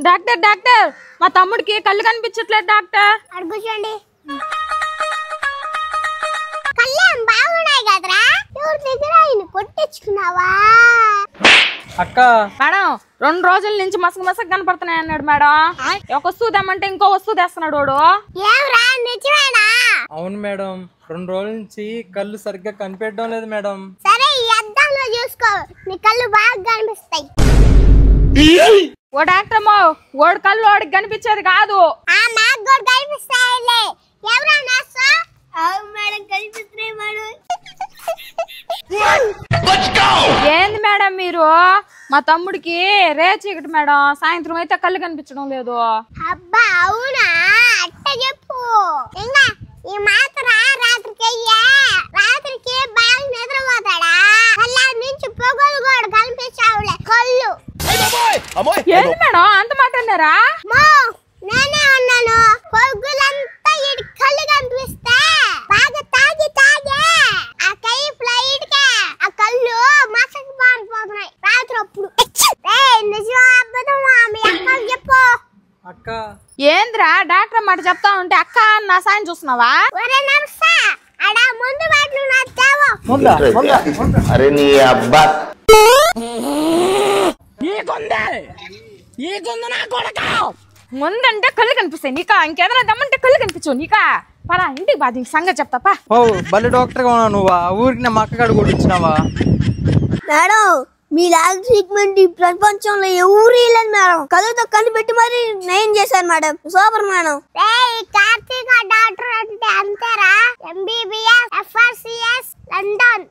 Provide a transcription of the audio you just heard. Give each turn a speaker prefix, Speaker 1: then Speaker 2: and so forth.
Speaker 1: Doctor doctor మా తమ్ముడికి కళ్ళు కనిపించట్లేదు డాక్టర్.
Speaker 2: అడుగుచండి. కళ్ళేం బాగున్నాయి కదరా, ఎవరి దగ్గర ఆయన కొట్టించుకున్నావా?
Speaker 3: అక్క
Speaker 1: మేడం 2 రోజుల నుంచి మసక మసక కనపడుతున్నాయి అన్నాడు మేడం. ఒక వస్తువు తెమ్మంటే ఇంకో వస్తువు తెస్తున్నాడు వాడు.
Speaker 2: ఏమరా నిజమేనా?
Speaker 3: అవును మేడం, 2 రోజుల నుంచి కళ్ళు సరిగ్గా కనిపెట్టడం లేదు మేడం.
Speaker 2: సరే ఈ అద్దంలో చూసుకో, నీ కళ్ళు బాగా కనిపిస్తాయి.
Speaker 1: ఓ డాక్టర్ అమ్మో, ఓడి కళ్ళు వాడికి కనిపించేది కాదు.
Speaker 2: నాకు కూడా కనిపిస్తాయిలే. ఎవరా నర్సు? అవును మేడం, కనిపిస్తున్నాయి మేడం.
Speaker 1: ఏంది మేడం మీరు? మా తమ్ముడికి రే చీకటి మేడం, సాయంత్రం అయితే కళ్ళు కనిపించడం లేదు.
Speaker 2: అబ్బా అవునా, అట్ట చెప్పు. ఇంకా ఈ మాత్ర రాత్రికి బాగా నిద్రపోతాడా? కళ్ళ నుంచి పొగలు కూడా కనిపించావులే కళ్ళు.
Speaker 1: ఏంది మేడం అంత మాట అన్నారా?
Speaker 2: నేనే అన్నాను, పొగులంతా ఇటు కళ్ళు కనిపిస్తే బాగా తాగి ఆ కైఫ్ లైట్ గా ఆ కళ్ళు మసక మారిపోతున్నాయి రాత్రి అప్పుడు. నిజమా అబద్ధమా మీ అక్కకి చెప్పు.
Speaker 3: అక్క
Speaker 1: ఏంద్రా డాక్టర్ మాట చెప్తా ఉంటే అక్క నా సాయం చూస్తున్నావా?
Speaker 2: ఒరే నర్సా, అడా ముందు బాట్లు నా తేవో.
Speaker 4: అరే నీ అబ్బా,
Speaker 1: ముందంటే కళ్ళు కనిపిస్తాయి నీకా, ఇంకేదైనా దమ్మంటే కళ్ళు కనిపించవు నీకా. పరా ఇంటికి బాధ సంగతి చెప్తాపా.
Speaker 3: ఓ బల్లి డాక్టర్ గా ఉన్నావు నువ్వా? ఊరికి నా మక్క కాడ కూడా ఇచ్చినావా?
Speaker 5: మేడం మీ లాగ్ ట్రీట్మెంట్ ఈ ప్రపంచంలో ఎవరు ఇవ్వలేదు మేడం. కళ్ళతో కనిపెట్టి మరి నయం చేశారు madam. Super madam.
Speaker 2: Karthika doctor అంటే అంతేరా, MBBS FRCS లండన్.